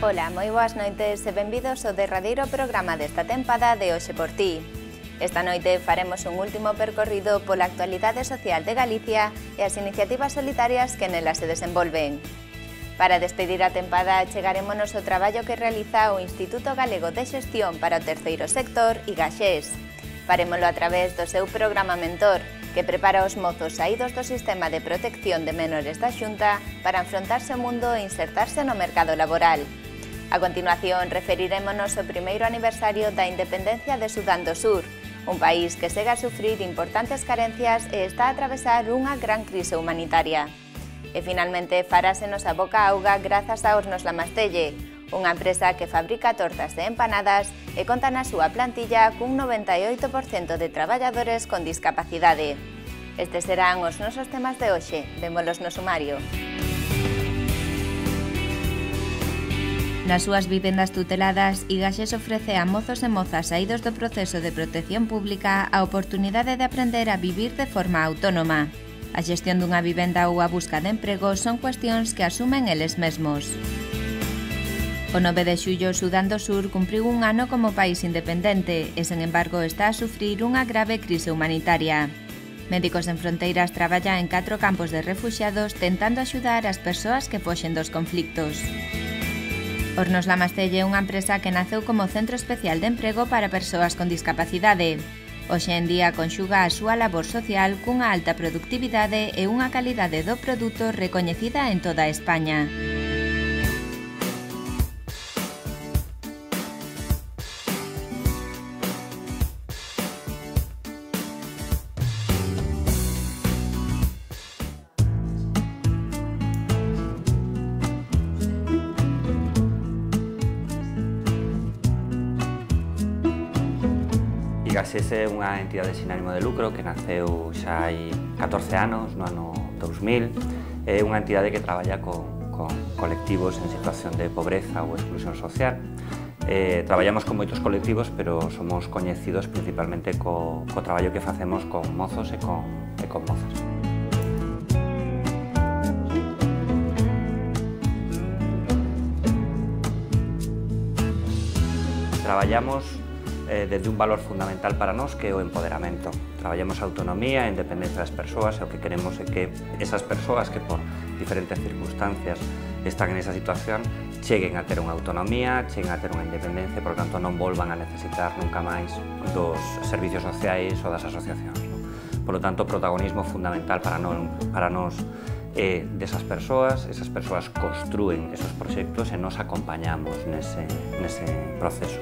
Ola, moi boas noites e benvidos ao derradeiro programa desta tempada de Hoxe por Ti. Esta noite faremos un último percorrido pola actualidade social de Galicia e as iniciativas solitarias que nela se desenvolven. Para despedir a tempada, chegarémonos ao traballo que realiza o Instituto Galego de Xestión para o Terceiro Sector, IGAXES. Farémolo a través do seu programa Mentor, que prepara os mozos saídos do sistema de protección de menores da Xunta para enfrontarse ao mundo e insertarse no mercado laboral. A continuación, referirémonos ao primeiro aniversario da independencia de Sudán do Sur, un país que segue a sufrir importantes carencias e está a atravesar unha gran crise humanitaria. E finalmente, farásenos a boca auga grazas a Hornos La Mastelle, unha empresa que fabrica tortas e empanadas e conta na súa plantilla cun 98% de traballadores con discapacidade. Estes serán os nosos temas de hoxe. Vémolos no sumario. Nas súas vivendas tuteladas, IGAXES ofrece a mozos e mozas saídos do proceso de protección pública a oportunidade de aprender a vivir de forma autónoma. A xestión dunha vivenda ou a busca de emprego son cuestións que asumen eles mesmos. O 9 de xullo, Sudán do Sur cumpriu un ano como país independente e, sen embargo, está a sufrir unha grave crise humanitaria. Médicos Sen Fronteiras traballa en 4 campos de refuxiados tentando axudar as persoas que foxen dos conflictos. Hornos La Mastelle é unha empresa que naceu como centro especial de emprego para persoas con discapacidade. Hoxe en día conxuga a súa labor social cunha alta productividade e unha calidade do produto recoñecida en toda España. IGAXES é unha entidade sin ánimo de lucro que naceu xa hai 14 anos, no ano 2000. É unha entidade que traballa con colectivos en situación de pobreza ou exclusión social. Traballamos con moitos colectivos, pero somos coñecidos principalmente co traballo que facemos con mozos e con mozas. Traballamos desde un valor fundamental para nós que é o empoderamento. Traballamos a autonomía e a independencia das persoas e o que queremos é que esas persoas que por diferentes circunstancias están en esa situación cheguen a ter unha autonomía, cheguen a ter unha independencia e, por tanto, non volvan a necesitar nunca máis dos servicios sociais ou das asociacións. Por lo tanto, o protagonismo fundamental para nós é desas persoas, esas persoas construen esos proxectos e nos acompañamos nese proceso.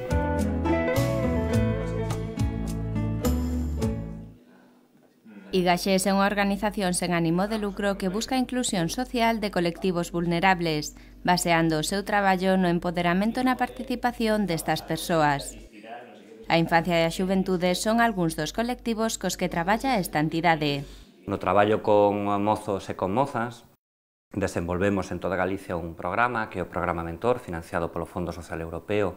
IGAXES é unha organización sen ánimo de lucro que busca a inclusión social de colectivos vulnerables, baseando o seu traballo no empoderamento e na participación destas persoas. A infancia e a xuventude son algúns dos colectivos cos que traballa esta entidade. No traballo con mozos e con mozas, desenvolvemos en toda Galicia un programa que é o Programa Mentor, financiado polo Fondo Social Europeo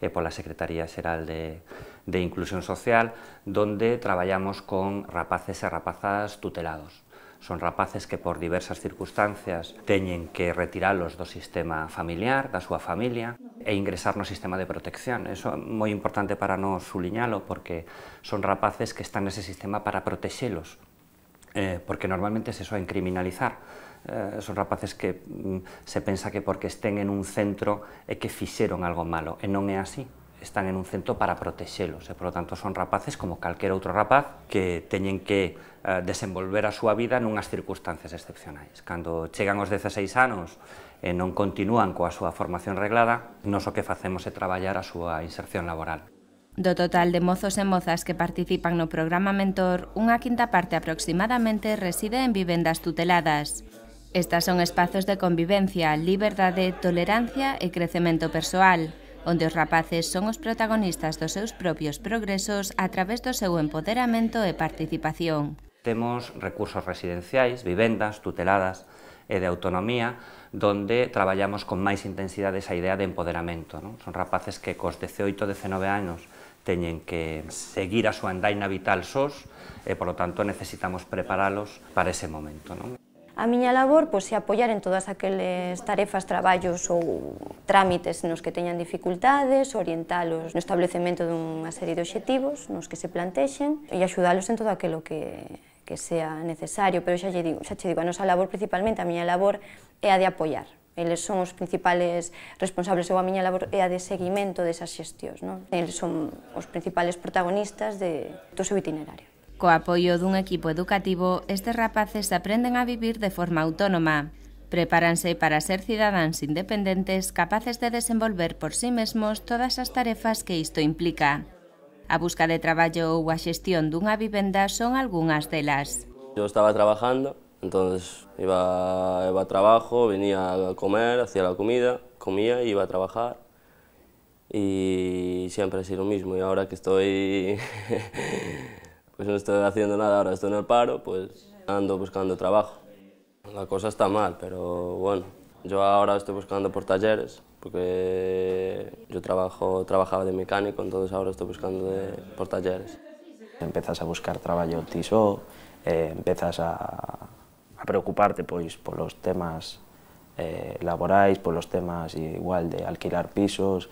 e pola Secretaría Xeral de Inclusión Social, donde traballamos con rapaces e rapazas tutelados. Son rapaces que por diversas circunstancias teñen que retiralos do sistema familiar, da súa familia, e ingresar no sistema de protección. Eso é moi importante para nós suliñalo, porque son rapaces que están nese sistema para protexelos, porque normalmente se soen criminalizar. Son rapaces que se pensa que porque estén en un centro é que fixeron algo malo, e non é así. Están en un centro para protexelos, e, por lo tanto, son rapaces como calquera outro rapaz que teñen que desenvolver a súa vida nunhas circunstancias excepcionais. Cando chegan aos 16 anos e non continúan coa súa formación reglada, nós o que facemos é traballar a súa inserción laboral. Do total de mozos e mozas que participan no programa Mentor, unha quinta parte aproximadamente reside en vivendas tuteladas. Estas son espazos de convivencia, liberdade, tolerancia e crecemento persoal, onde os rapaces son os protagonistas dos seus propios progresos a través do seu empoderamento e participación. Temos recursos residenciais, vivendas tuteladas e de autonomía, donde traballamos con máis intensidade esa idea de empoderamento. Son rapaces que cos 18 e 19 anos teñen que seguir a súa andaina vital sós e, por lo tanto, necesitamos preparalos para ese momento. A miña labor é apoiar en todas aqueles tarefas, traballos ou trámites nos que teñan dificultades, orientalos no establecemento dunha serie de obxectivos nos que se plantexen e axudalos en todo aquilo que sea necesario, pero xa che digo, a nosa labor principalmente, a miña labor é a de apoiar. Eles son os principales responsables, ou a miña labor é a de seguimento desas xestións, non? Eles son os principales protagonistas do seu itinerario. Co apoio dun equipo educativo, estes rapaces aprenden a vivir de forma autónoma. Prepáranse para ser cidadáns independentes capaces de desenvolver por sí mesmos todas as tarefas que isto implica. A busca de traballo ou a xestión dunha vivenda son algunhas delas. Yo estaba trabajando, entonces iba a trabajo, venía a comer, hacía la comida, comía y iba a trabajar. Y siempre ha sido lo mismo, y ahora que estoy... pues no estoy haciendo nada, ahora estoy en el paro, pues ando buscando trabajo. La cosa está mal, pero bueno, yo ahora estoy buscando por talleres, porque yo trabajaba de mecánico, entonces ahora estoy buscando por talleres. Empezas a buscar traballo ti só, empezas a preocuparte pois polos temas laborais, polos temas igual de alquilar pisos,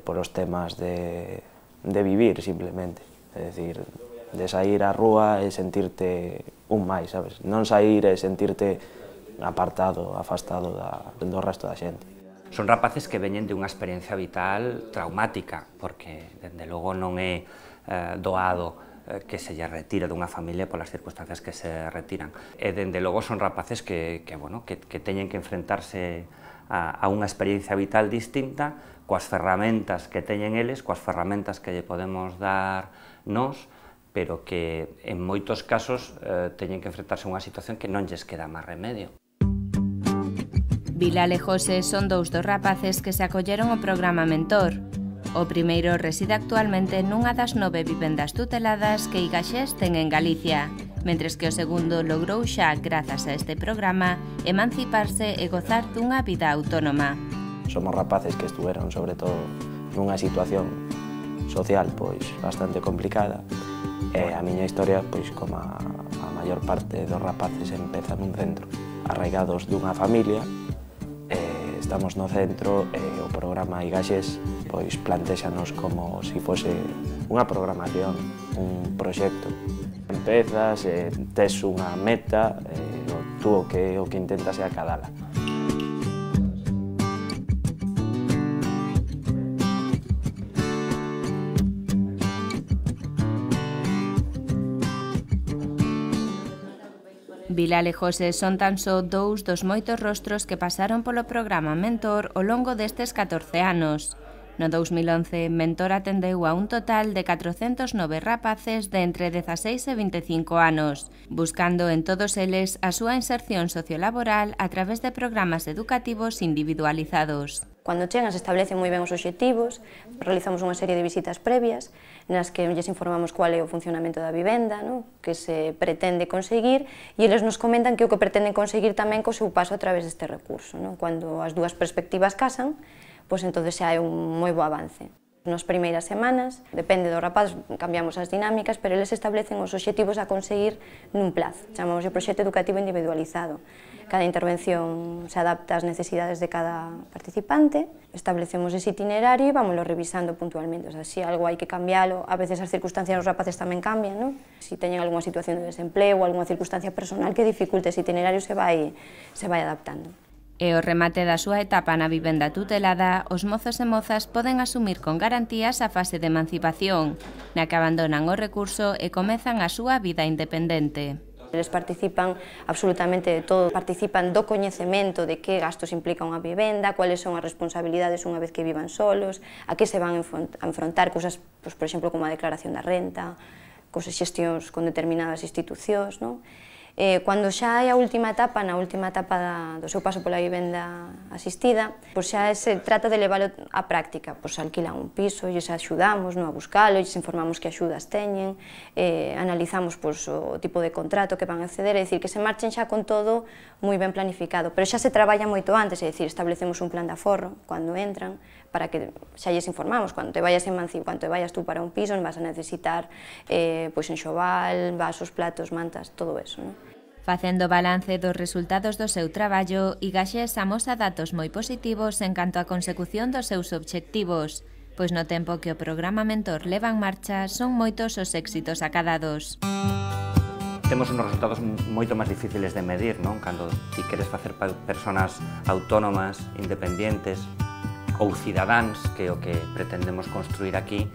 polos temas de vivir simplemente, é dicir, de sair á rúa e sentirte un máis, sabes? Non sair e sentirte apartado, afastado do resto da xente. Son rapaces que veñen de unha experiencia vital traumática, porque, dende logo, non é doado que se lle retire dunha familia polas circunstancias que se retiran. E, dende logo, son rapaces que teñen que enfrentarse a unha experiencia vital distinta, coas ferramentas que teñen eles, coas ferramentas que lle podemos dar nós, pero que en moitos casos teñen que enfrentarse a unha situación que non lles queda máis remedio. Bilal e José son dous dos rapaces que se acolleron ao programa Mentor. O primeiro reside actualmente nunha das 9 vivendas tuteladas que Igaxés ten en Galicia, mentres que o segundo logrou xa, grazas a este programa, emanciparse e gozar dunha vida autónoma. Somos rapaces que estuveron, sobre todo, nunha situación social pois bastante complicada. A miña historia, pois, como a maior parte dos rapaces, empeza nun centro. Arraigados dunha familia, estamos no centro e o programa Igaxés pois plantéxanos como se fose unha programación, un proxecto. Empezas, tes unha meta, tú o que intentas é acadala. Bilal e José son tan só dous dos moitos rostros que pasaron polo programa Mentor ao longo destes 14 anos. No 2011, Mentor atendeu a un total de 409 rapaces de entre 16 e 25 anos, buscando en todos eles a súa inserción sociolaboral a través de programas educativos individualizados. Cando chegan se establecen moi ben os obxectivos, realizamos unha serie de visitas previas nas que lles informamos cual é o funcionamento da vivenda, que se pretende conseguir, e eles nos comentan que o que pretenden conseguir tamén co seu paso a través deste recurso. Cando as dúas perspectivas casan, pois entón xa hai un moi bo avance. Nas primeiras semanas, depende do rapaz, cambiamos as dinámicas, pero eles establecen os obxectivos a conseguir nun plazo. Chamamos o proxecto educativo individualizado. Cada intervención se adapta ás necesidades de cada participante, establecemos ese itinerario e vámoslo revisando puntualmente. O sea, se algo hai que cambialo, a veces as circunstancias dos rapaces tamén cambian, non? Se teñen algunha situación de desempleo ou algunha circunstancia personal que dificulte ese itinerario, se vai adaptando. E ao remate da súa etapa na vivenda tutelada, os mozos e mozas poden asumir con garantías a fase de emancipación, na que abandonan o recurso e comezan a súa vida independente. Eles participan absolutamente de todo, participan do coñecemento de que gastos implica unha vivenda, cuáles son as responsabilidades unha vez que vivan solos, a que se van a enfrontar, cousas, por exemplo, como a declaración da renta, cousas xestións con determinadas institucións, non? Cando xa hai a última etapa, na última etapa do seu paso pola vivenda asistida, pois xa se trata de leválo á práctica, pois alquilan un piso, lles axudamos a buscalo, lles informamos que axudas teñen, analizamos o tipo de contrato que van a acceder, é dicir, que se marchen xa con todo moi ben planificado, pero xa se traballa moito antes, é dicir, establecemos un plan de aforro cando entran, para que xa lles informamos, cando te vayas tú para un piso, vas a necesitar enxoval, vasos, platos, mantas, todo eso, non? Facendo balance dos resultados do seu traballo, Igaxes amosa datos moi positivos en canto á consecución dos seus obxectivos, pois no tempo que o programa Mentor leva en marcha son moitos os éxitos acadados. Temos uns resultados moito máis difíciles de medir, non? Cando ti queres facer personas autónomas, independientes ou cidadáns, que é o que pretendemos construir aquí,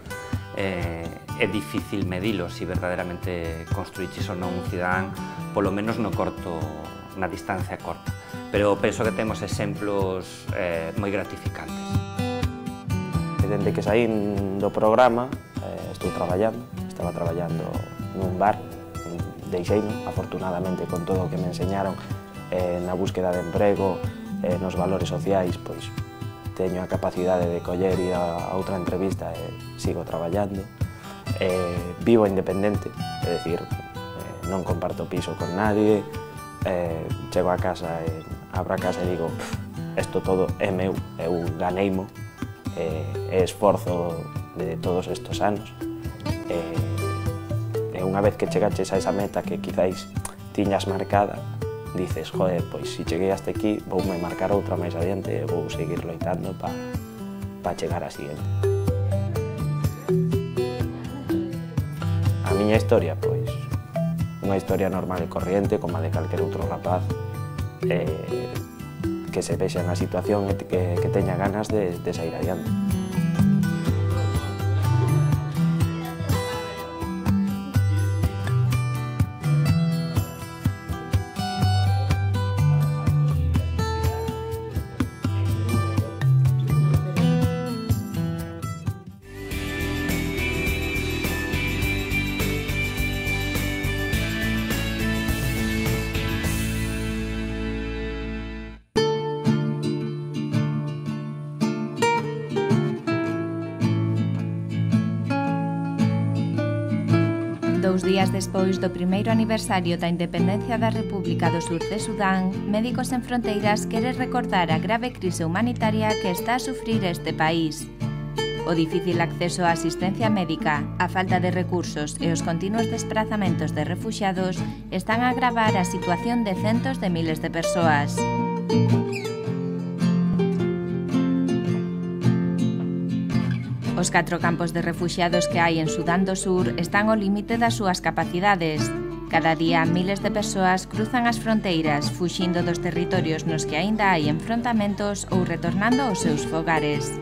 é difícil medilo se verdadeiramente construíches ou non un cidadán, polo menos na distancia corta. Pero penso que temos exemplos moi gratificantes. Dende que saín do programa, estaba traballando nun bar, deixeino, afortunadamente, con todo o que me enseñaron na búsqueda de emprego, nos valores sociais, pois teño a capacidade de coller e a outra entrevista e sigo traballando. Vivo independente, é dicir, non comparto piso con nadie, chego a casa e abro a casa e digo, isto todo é meu, eu ganeimo, é esforzo de todos estes anos. E unha vez que chegaches a esa meta que quizáis tiñas marcada, dices, joder, pois se cheguei hasta aquí, voume marcar outra máis adiante e vou seguir loitando para chegar a siguiente. A miña historia, pois, unha historia normal e corriente, como a de calquer outro rapaz, que se vexa na situación e que teña ganas de sair adiante. Dous días despois do primeiro aniversario da independencia da República do Sur de Sudán, Médicos Sen Fronteiras quere recordar a grave crise humanitaria que está a sufrir este país. O difícil acceso á asistencia médica, a falta de recursos e os continuos desprazamentos de refuxiados están a agravar a situación de centos de miles de persoas. Os 4 campos de refuxiados que hai en Sudán do Sur están ao límite das súas capacidades. Cada día, miles de persoas cruzan as fronteiras, fuxindo dos territorios nos que aínda hai enfrontamentos ou retornando aos seus fogares.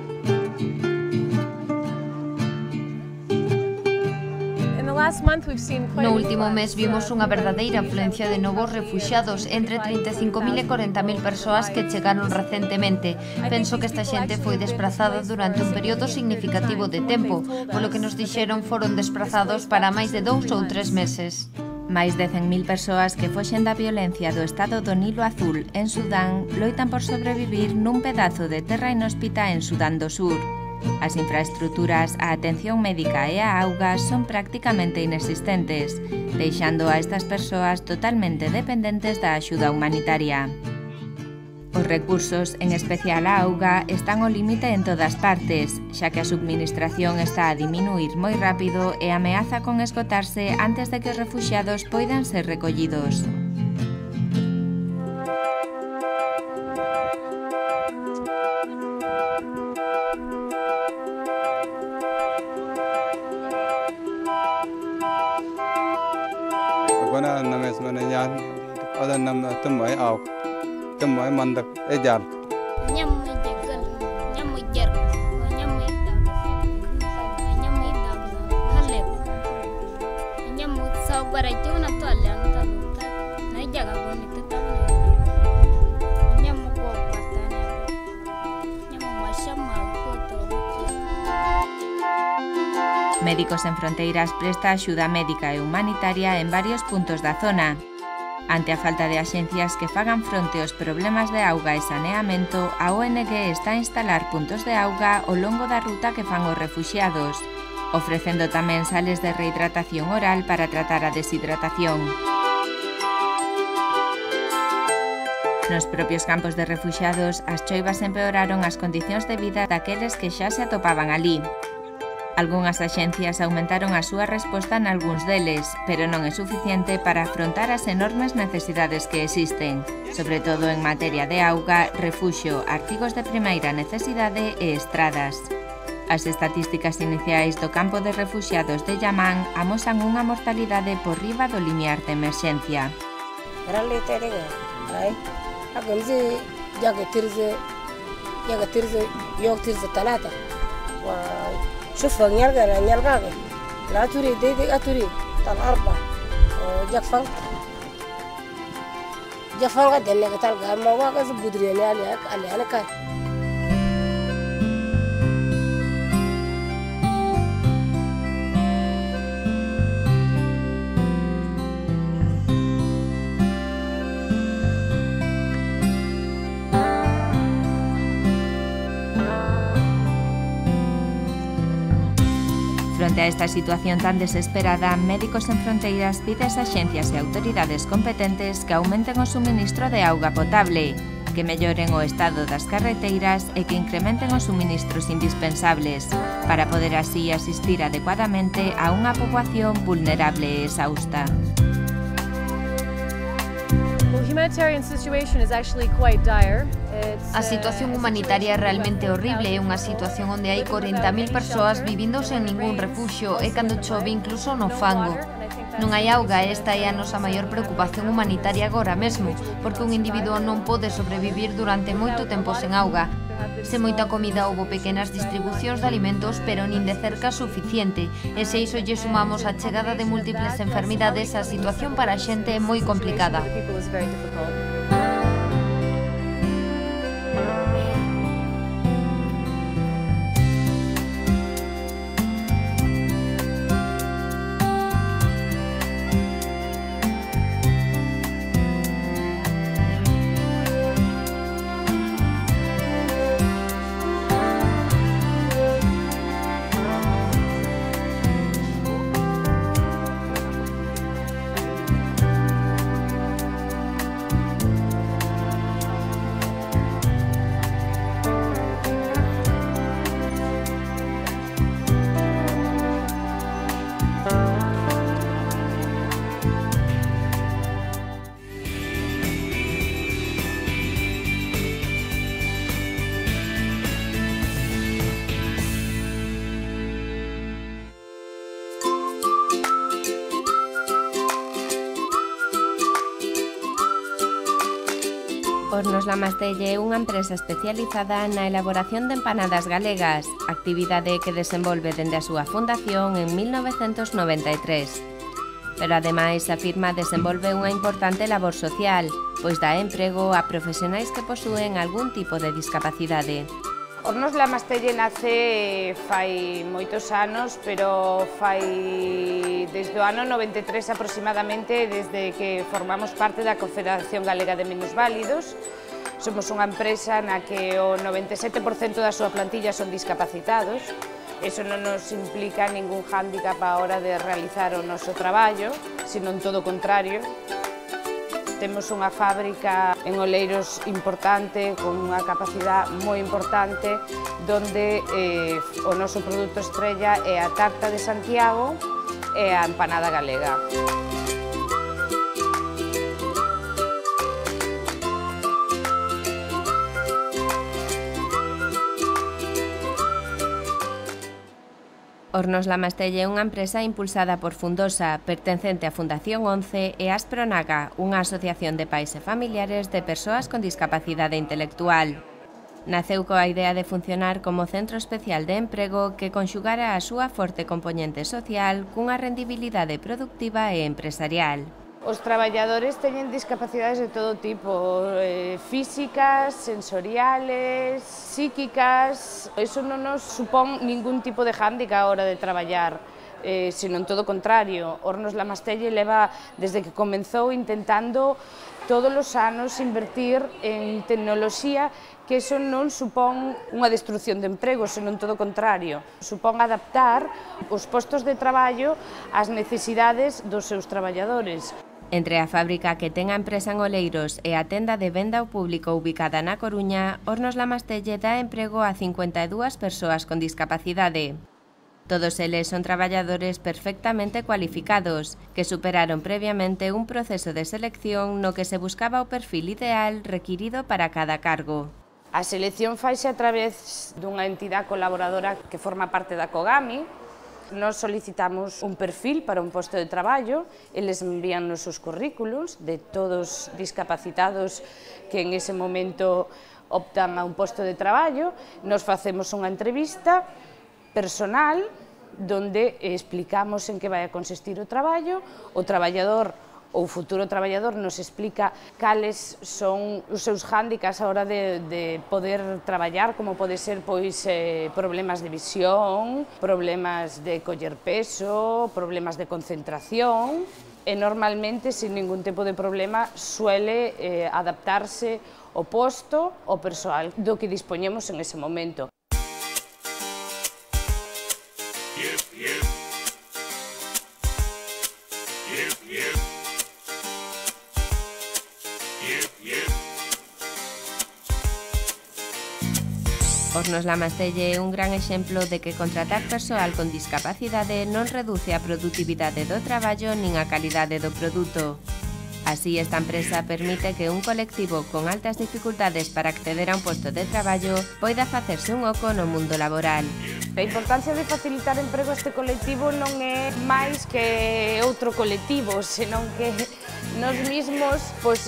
No último mes vimos unha verdadeira afluencia de novos refuxiados, entre 35.000 e 40.000 persoas que chegaron recentemente. Penso que esta xente foi desplazada durante un período significativo de tempo, polo que nos dixeron foron desplazados para máis de 2 ou 3 meses. Máis de 100.000 persoas que foxen da violencia do estado do Nilo Azul en Sudán loitan por sobrevivir nun pedazo de terra inhóspita en Sudán do Sur. As infraestruturas, a atención médica e a auga son prácticamente inexistentes, deixando a estas persoas totalmente dependentes da axuda humanitaria. Os recursos, en especial a auga, están ao límite en todas partes, xa que a subministración está a diminuir moi rápido e ameaza con esgotarse antes de que os refuxiados poidan ser recollidos. Gona names mananyan adan nam tumai au tumai mandak ejar nyam jegal nyam jar nyam dam halle nyam sawbara jona to alang taluta na jaga boni tetap nyam ko patana nyam mashama ko to. Médicos Sen Fronteiras presta axuda médica e humanitaria en varios puntos da zona. Ante a falta de axencias que fagan fronte aos problemas de auga e saneamento, a ONG está a instalar puntos de auga ao longo da ruta que fan os refuxiados, ofrecendo tamén sales de rehidratación oral para tratar a deshidratación. Nos propios campos de refuxiados, as choivas empeoraron as condicións de vida daqueles que xa se atopaban alí. Algúnas axencias aumentaron a súa resposta nalgúns deles, pero non é suficiente para afrontar as enormes necesidades que existen, sobre todo en materia de auga, refuxo, artigos de primeira necesidade e estradas. As estatísticas iniciais do campo de refuxiados de Llamán amosan unha mortalidade por riba do limiar de emerxencia. شوف نلقاك لا تريد دي أتريد الأربع جفن قد إنك تلقى ما واقع بدريني عليك أنا كان Fronte a esta situación tan desesperada, Médicos Sen Fronteiras pide ás axencias e autoridades competentes que aumenten o suministro de auga potable, que melloren o estado das carreteiras e que incrementen os suministros indispensables, para poder así asistir adecuadamente a unha poboación vulnerable e exhausta. A situación humanitaria é realmente horrible, é unha situación onde hai 40.000 persoas vivindo sen ningún refuxio e cando chove incluso no fango. Non hai auga e esta é a nosa maior preocupación humanitaria agora mesmo, porque un individuo non pode sobrevivir durante moito tempo sen auga. Se moita comida houbo pequenas distribucións de alimentos, pero nin de cerca suficiente, e se iso lle sumamos a chegada de múltiples enfermidades, a situación para a xente é moi complicada. Hornos La Mastelle é unha empresa especializada na elaboración de empanadas galegas, actividade que desenvolve dende a súa fundación en 1993. Pero ademais a firma desenvolve unha importante labor social, pois dá emprego a profesionais que posúen algún tipo de discapacidade. Hornos La Mastelle nace fai moitos anos, pero fai desde o ano 93 aproximadamente, desde que formamos parte da Confederación Galega de Minusválidos. Somos unha empresa na que o 97% da súa plantilla son discapacitados. Eso non nos implica ningún hándicap á hora de realizar o noso traballo, senón todo o contrario. Temos unha fábrica en Oleiros importante, con unha capacidade moi importante, donde o noso produto estrella é a tarta de Santiago e a empanada galega. Hornos La Mastelle é unha empresa impulsada por Fundosa, pertencente á Fundación 11 e Aspronaga, unha asociación de pais e familiares de persoas con discapacidade intelectual. Naceu coa idea de funcionar como centro especial de emprego que conxugara a súa forte componente social cunha rendibilidade productiva e empresarial. Os traballadores teñen discapacidades de todo tipo, físicas, sensoriales, psíquicas. Eso non nos supón ningún tipo de hándicap a hora de traballar, senón todo o contrario. Hornos La Mastelle leva, desde que comenzou, intentando todos os anos invertir en tecnoloxía, que eso non supón unha destrucción de emprego, senón todo o contrario. Supón adaptar os postos de traballo ás necesidades dos seus traballadores. Entre a fábrica que ten a empresa en Oleiros e a tenda de venda ao público ubicada na Coruña, Hornos La Mastelle dá emprego a 52 persoas con discapacidade. Todos eles son traballadores perfectamente cualificados, que superaron previamente un proceso de selección no que se buscaba o perfil ideal requirido para cada cargo. A selección faise a través dunha entidade colaboradora que forma parte da COGAMI. Nos solicitamos un perfil para un posto de traballo, eles envían os seus currículos de todos discapacitados que en ese momento optan a un posto de traballo, nos facemos unha entrevista personal donde explicamos en que vai a consistir o traballo, o traballador ou futuro traballador nos explica cales son os seus hándicaps a hora de poder traballar, como pode ser pois problemas de visión, problemas de coller peso, problemas de concentración, e normalmente, sin ningún tipo de problema, suele adaptarse o posto ao persoal do que dispoñemos en ese momento. Hornos Lamastelle é un gran exemplo de que contratar persoal con discapacidade non reduce a produtividade do traballo nin a calidade do produto. Así, esta empresa permite que un colectivo con altas dificultades para acceder a un posto de traballo poida facerse un oco no mundo laboral. A importancia de facilitar emprego a este colectivo non é máis que outro colectivo, senón que nós mesmos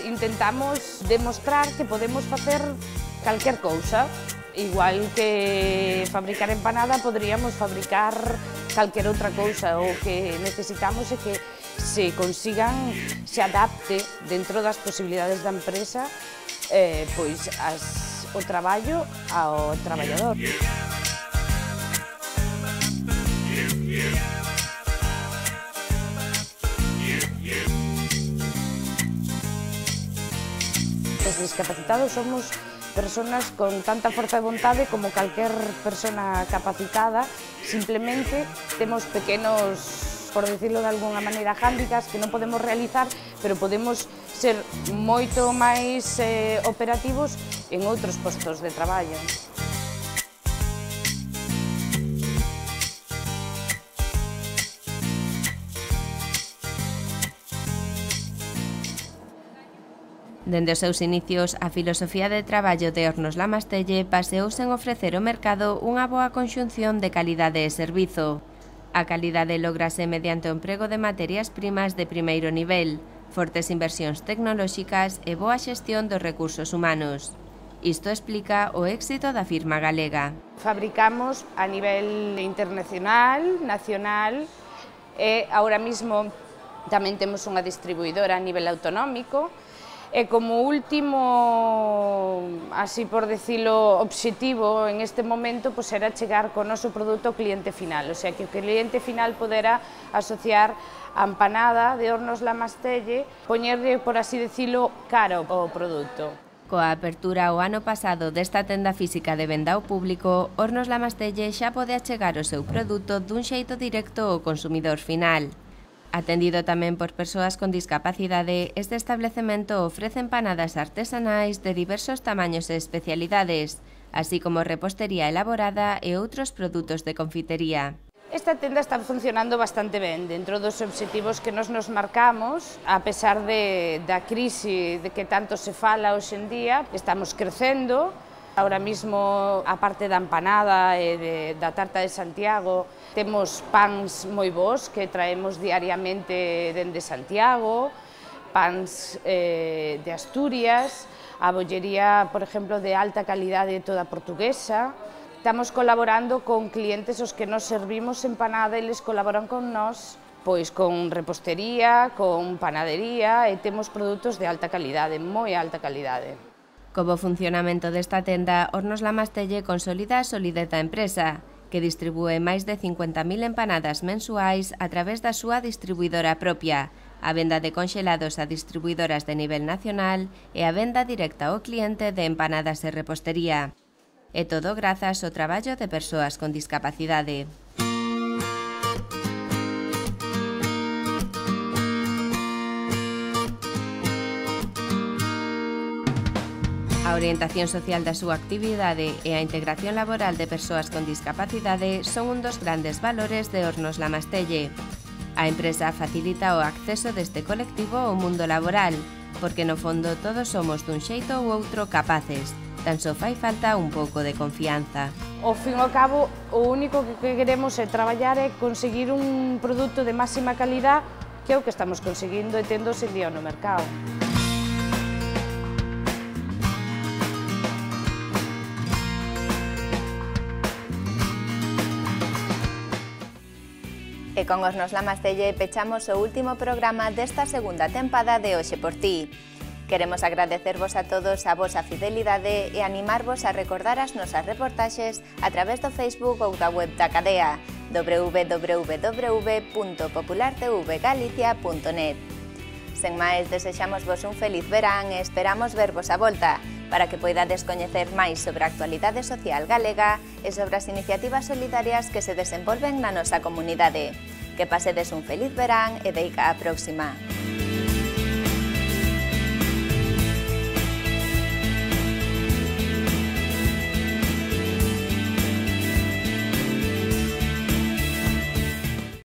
intentamos demostrar que podemos facer calquer cousa. Igual que fabricar empanada, poderíamos fabricar calquer outra cousa. O que necesitamos é que se consigan, se adapte dentro das posibilidades da empresa o traballo ao traballador. Os discapacitados somos personas con tanta forza de vontade como calquer persona capacitada, simplemente temos pequenos, por decirlo de alguna maneira, hándicaps que non podemos realizar, pero podemos ser moito máis operativos en outros postos de traballo. Dende os seus inicios, a filosofía de traballo de Hornos Lamastelle baseouse en ofrecer ao mercado unha boa conxunción de calidade e servizo. A calidade lógrase mediante o emprego de materias primas de primeiro nivel, fortes inversións tecnolóxicas e boa xestión dos recursos humanos. Isto explica o éxito da firma galega. Fabricamos a nivel internacional, nacional, e agora mesmo tamén temos unha distribuidora a nivel autonómico. E como último, así por decirlo, obxectivo en este momento, era chegar co noso produto ao cliente final, o sea, que o cliente final podera asociar a empanada de Hornos Lamastelle, poñerlle, por así decirlo, caro ao produto. Coa apertura o ano pasado desta tenda física de venda ao público, Hornos Lamastelle xa pode achegar o seu produto dun xeito directo ao consumidor final. Atendido tamén por persoas con discapacidade, este establecemento ofrece empanadas artesanais de diversos tamaños e especialidades, así como repostería elaborada e outros produtos de confitería. Esta tenda está funcionando bastante ben dentro dos obxectivos que nos marcamos, a pesar da crise de que tanto se fala hoxe en día, estamos crecendo. Ahora mismo, a parte da empanada e da tarta de Santiago, temos pans moi bons que traemos diariamente dende Santiago, pans de Asturias, a bollería, por exemplo, de alta calidade toda portuguesa. Estamos colaborando con clientes aos que nos servimos empanada e eles colaboran con nós, pois con repostería, con panadería, e temos produtos de alta calidade, moi alta calidade. Como funcionamento desta tenda, Hornos Lamastelle consolida a solidez da empresa, que distribúe máis de 50.000 empanadas mensuais a través da súa distribuidora propia, a venda de conxelados a distribuidoras de nivel nacional e a venda directa ao cliente de empanadas e repostería. E todo grazas ao traballo de persoas con discapacidade. A orientación social da súa actividade e a integración laboral de persoas con discapacidade son un dos grandes valores de Hornos La Mastelle. A empresa facilita o acceso deste colectivo ao mundo laboral, porque no fondo todos somos dun xeito ou outro capaces. Tan só fai falta un pouco de confianza. Ao fin e ao cabo, o único que queremos é traballar e conseguir un produto de máxima calidad, que é o que estamos conseguindo e tendo hoxe en día no mercado. E con Hornos La Mastelle pechamos o último programa desta segunda tempada de Hoxe por Ti. Queremos agradecervos a todos a vosa fidelidade e animarvos a recordar as nosas reportaxes a través do Facebook ou da web da cadea www.populartvgalicia.net. Sen máis, desexamosvos un feliz verán e esperamos vervos a volta para que poidades coñecer máis sobre a actualidade social galega e sobre as iniciativas solidarias que se desenvolven na nosa comunidade. Que pasedes un feliz verán e deica a próxima.